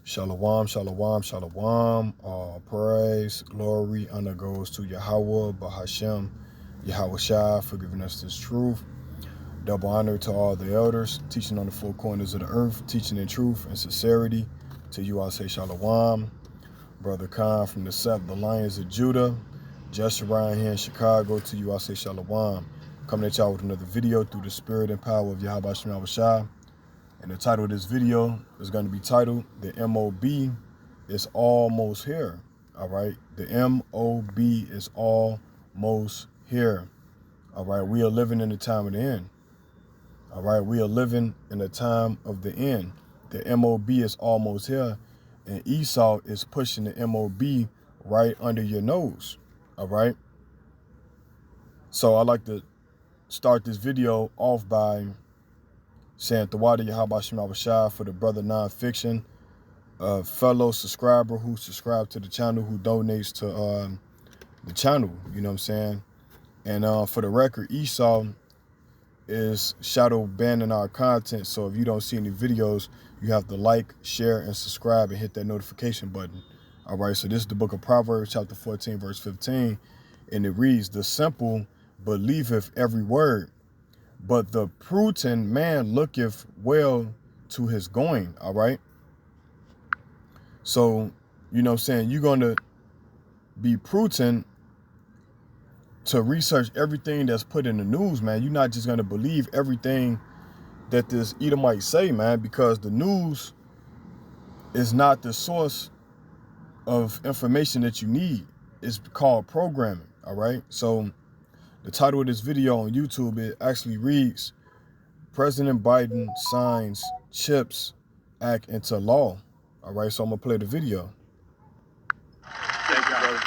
Shalom, shalom, shalom. All praise, glory, honor goes to Yahweh, Bahashem, Yahweh Shai, for giving us this truth. Double honor to all the elders, teaching on the four corners of the earth, teaching in truth and sincerity. To you, I say shalom. Brother Khan from the Sept, the Lions of Judah. Just around here in Chicago. To you, I say shalom. Coming at y'all with another video through the spirit and power of Yahweh Shai Shai. And the title of this video is going to be titled, The MOB is Almost Here. All right. The MOB is almost here. All right. We are living in the time of the end. All right. We are living in the time of the end. The MOB is almost here. And Esau is pushing the MOB right under your nose. All right. So I'd like to start this video off by saying Tawada Yahweh Shema Shai for the brother Nonfiction, a fellow subscriber who subscribed to the channel, who donates to the channel, you know what I'm saying? And for the record, Esau is shadow banning our content, so if you don't see any videos, you have to like, share, and subscribe and hit that notification button. All right, so this is the book of Proverbs, chapter 14, verse 15, and it reads, "The simple believeth every word, but the prudent man looketh well to his going." All right. So, you know what I'm saying, you're going to be prudent to research everything that's put in the news, man. You're not just going to believe everything that this Edomite say, man, because the news is not the source of information that you need. It's called programming. All right. So the title of this video on YouTube, it actually reads, President Biden signs CHIPS Act into law. All right, so I'm gonna play the video. Thank you, brother.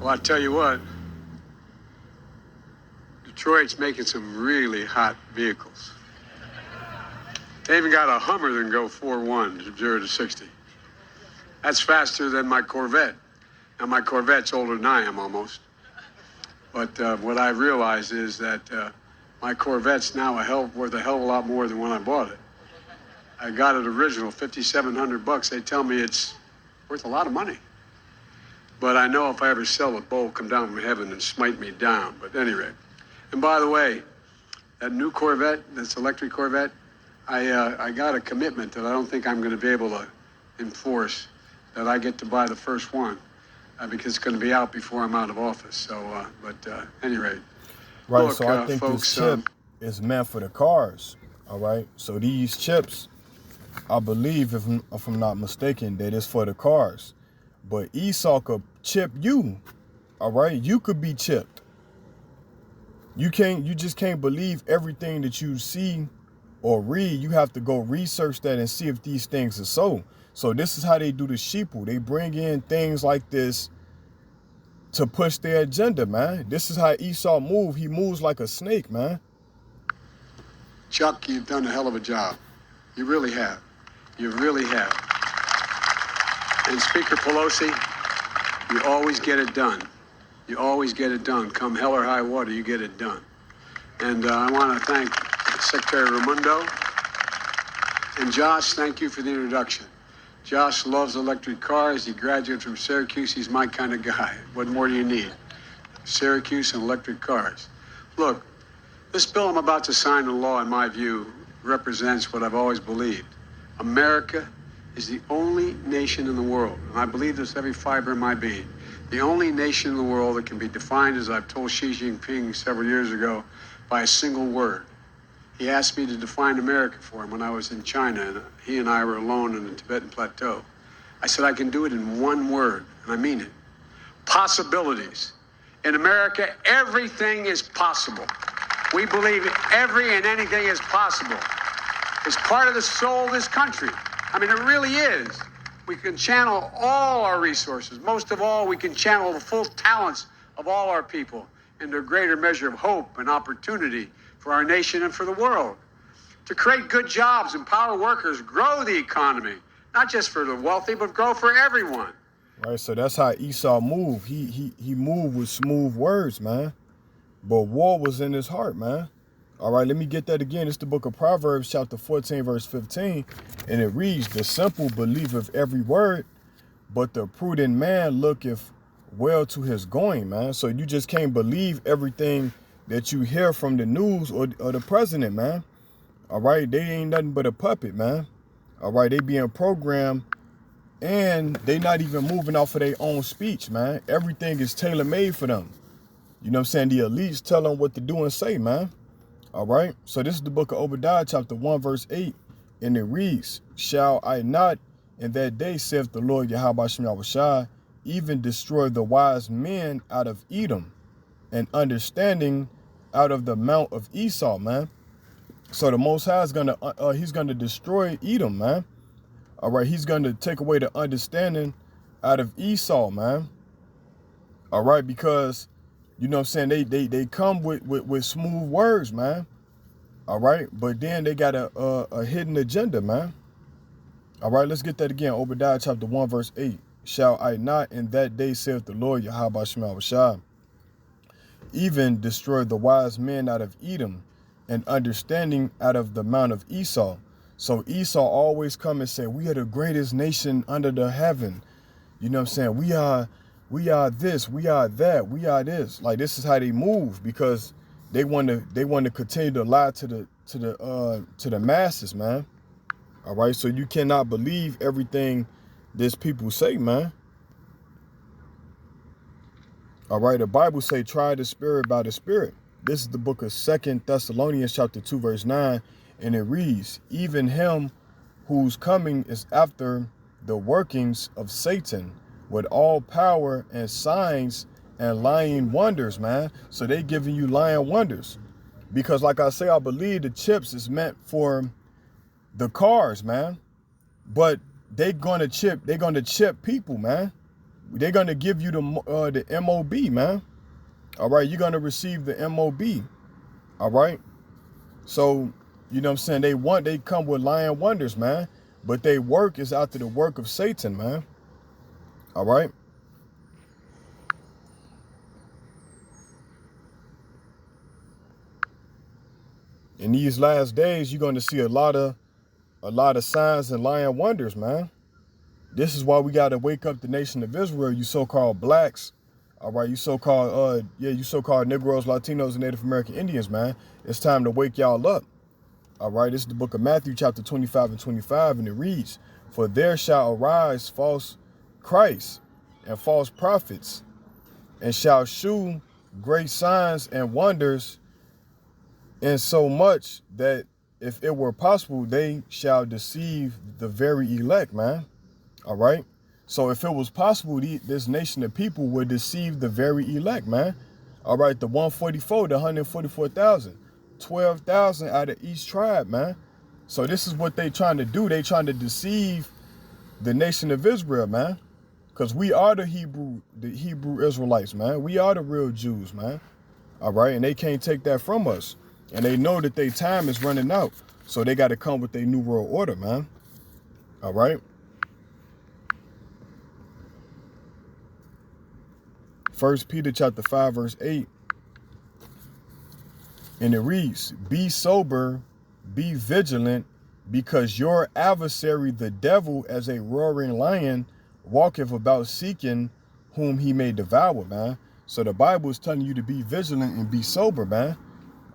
Well, I tell you what, Detroit's making some really hot vehicles. They even got a Hummer that can go 4.1, 0 to 60. That's faster than my Corvette. Now, my Corvette's older than I am almost. But what I realized is that my Corvette's now worth a hell of a lot more than when I bought it. I got it original, $5,700. They tell me it's worth a lot of money. But I know if I ever sell it, Bo will come down from heaven and smite me down. But at any rate. And by the way, that new Corvette, this electric Corvette, I got a commitment that I don't think I'm going to be able to enforce, that I get to buy the first one because it's going to be out before I'm out of office. So, but at any rate. Right, look, so I think folks, this chip is meant for the cars. All right, so these chips, I believe, if I'm not mistaken, that it's for the cars. But Esau could chip you. All right, you could be chipped. You just can't believe everything that you see or read. You have to go research that and see if these things are so. So this is how they do the sheeple. They bring in things like this to push their agenda, man. This is how Esau moves. He moves like a snake, man. Chuck, you've done a hell of a job. You really have. You really have. And Speaker Pelosi, you always get it done. You always get it done. Come hell or high water, you get it done. And I want to thank Secretary Raimondo. And Josh, thank you for the introduction. Josh loves electric cars. He graduated from Syracuse. He's my kind of guy. What more do you need? Syracuse and electric cars. Look, this bill I'm about to sign into law, in my view, represents what I've always believed. America is the only nation in the world, and I believe this every fiber of my being, the only nation in the world that can be defined, as I've told Xi Jinping several years ago, by a single word. He asked me to define America for him when I was in China, and he and I were alone in the Tibetan Plateau. I said, I can do it in one word, and I mean it. Possibilities. In America, everything is possible. We believe every and anything is possible. It's part of the soul of this country. I mean, it really is. We can channel all our resources. Most of all, we can channel the full talents of all our people into a greater measure of hope and opportunity for our nation and for the world. To create good jobs, empower workers, grow the economy, not just for the wealthy, but grow for everyone. Right, so that's how Esau moved. He moved with smooth words, man. But war was in his heart, man. All right, let me get that again. It's the book of Proverbs, chapter 14, verse 15. And it reads, the simple believeth every word, but the prudent man looketh well to his going, man. So you just can't believe everything that you hear from the news or the president, man. All right, they ain't nothing but a puppet, man. All right, they being programmed, and they not even moving off of their own speech, man. Everything is tailor-made for them. You know what I'm saying? The elites tell them what to do and say, man. All right? So this is the book of Obadiah, chapter 1, verse 8. And it reads, shall I not in that day, saith the Lord Yahweh Shem Yahushua, even destroy the wise men out of Edom, and understanding out of the mount of Esau, man. So the Most High is he's gonna destroy Edom, man. All right, he's gonna take away the understanding out of Esau, man. All right, because you know what I'm saying, they come with smooth words, man. All right, but then they got a hidden agenda, man. All right, let's get that again. Obadiah chapter 1, verse 8. Shall I not in that day, saith the Lord Yahweh Shem Yahushua, even destroy the wise men out of Edom, and understanding out of the mount of Esau? So Esau always come and say, we are the greatest nation under the heaven. You know what I'm saying? We are this, we are that, we are this. Like, this is how they move, because they want to continue to lie to the masses, man. All right, so you cannot believe everything this people say, man. All right, the Bible say, try the spirit by the spirit. This is the book of 2 Thessalonians chapter 2, verse 9. And it reads, even him whose coming is after the workings of Satan, with all power and signs and lying wonders, man. So they giving you lying wonders. Because like I say, I believe the chips is meant for the cars, man. But they're gonna chip people, man. They're gonna give you the MOB, man. All right, you're gonna receive the MOB. All right. So, you know what I'm saying? They come with lying wonders, man. But they work is after the work of Satan, man. All right. In these last days, you're going to see a lot of signs and lying wonders, man. This is why we got to wake up the nation of Israel, you so-called blacks. All right, you so-called Negroes, Latinos, and Native American Indians, man. It's time to wake y'all up. All right, this is the book of Matthew, chapter 25 and 25, and it reads, for there shall arise false Christs and false prophets, and shall shew great signs and wonders, in so much that if it were possible, they shall deceive the very elect, man. All right. So if it was possible, this nation of people would deceive the very elect, man. All right. The 144, the 144,000, 12,000 out of each tribe, man. So this is what they trying to do. They trying to deceive the nation of Israel, man. Because we are the Hebrew Israelites, man. We are the real Jews, man. All right. And they can't take that from us. And they know that their time is running out. So they got to come with their new world order, man. All right. 1 Peter chapter 5, verse 8. And it reads, be sober, be vigilant, because your adversary, the devil, as a roaring lion, walketh about seeking whom he may devour, man. So the Bible is telling you to be vigilant and be sober, man.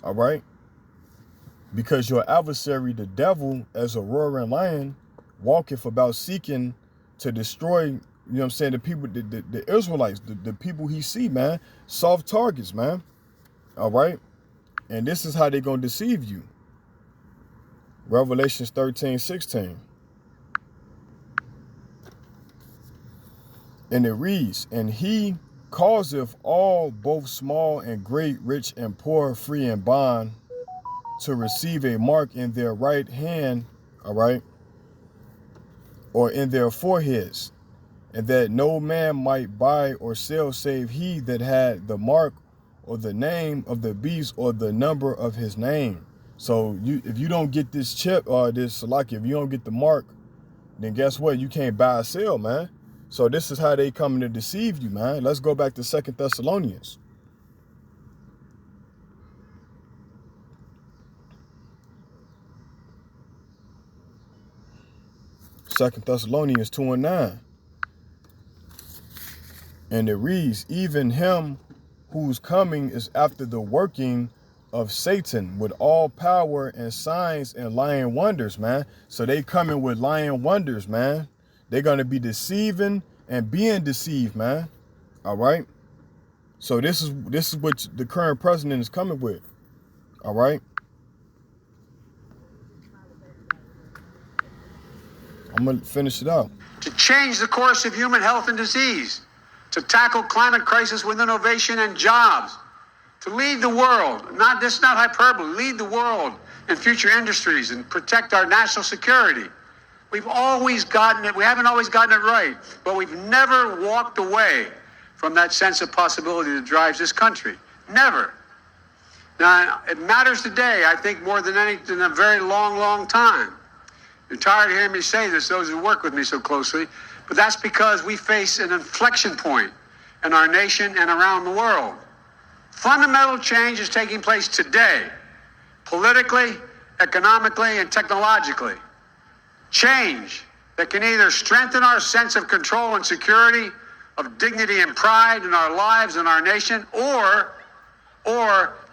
All right. Because your adversary, the devil, as a roaring lion, walketh about seeking to destroy, you know what I'm saying, the people, the Israelites, the people he see, man. Soft targets, man. All right. And this is how they're going to deceive you. Revelations 13:16. And it reads, and he causeth all, both small and great, rich and poor, free and bond, to receive a mark in their right hand, all right, or in their foreheads, and that no man might buy or sell save he that had the mark or the name of the beast or the number of his name. So if you don't get this chip or this Salaki, if you don't get the mark then guess what? You can't buy or sell, man. So this is how they coming to deceive you, man. Let's go back to 2 Thessalonians. 2 Thessalonians 2:9. And it reads, even him whose coming is after the working of Satan with all power and signs and lying wonders, man. So they coming with lying wonders, man. They're going to be deceiving and being deceived, man. All right. So this is what the current president is coming with. All right. I'm going to finish it up. To change the course of human health and disease, to tackle climate crisis with innovation and jobs, to lead the world, this is not hyperbole, lead the world in future industries and protect our national security. We've always gotten it, we haven't always gotten it right, but we've never walked away from that sense of possibility that drives this country. Never. Now, it matters today, I think, more than anything in a very long, long time. You're tired of hearing me say this, those who work with me so closely, but that's because we face an inflection point in our nation and around the world. Fundamental change is taking place today, politically, economically, and technologically. Change that can either strengthen our sense of control and security, of dignity and pride in our lives and our nation, or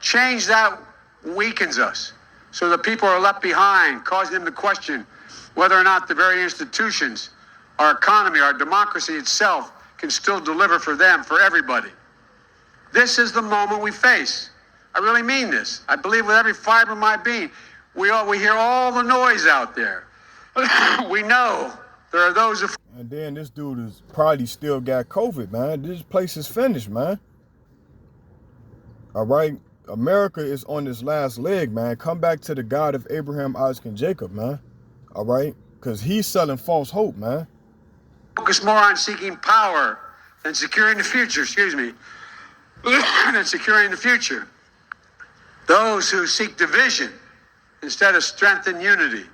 change that weakens us so that people are left behind, causing them to question whether or not the very institutions, our economy, our democracy itself can still deliver for them, for everybody. This is the moment we face. I really mean this. I believe with every fiber of my being. We hear all the noise out there. We know there are those who... And then this dude is probably still got COVID, man. This place is finished, man. All right? America is on this last leg, man. Come back to the God of Abraham, Isaac, and Jacob, man. All right? Because he's selling false hope, man. Focus more on seeking power than securing the future, than securing the future. Those who seek division instead of strength and unity,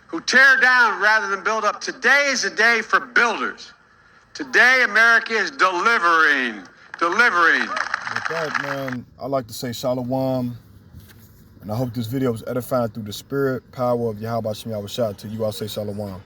who tear down rather than build up. Today is a day for builders. Today, America is delivering. With that, man, I like to say shalom. And I hope this video was edifying through the spirit, power of Yahweh Shem Yahweh Shah. To you, I'll say shalom.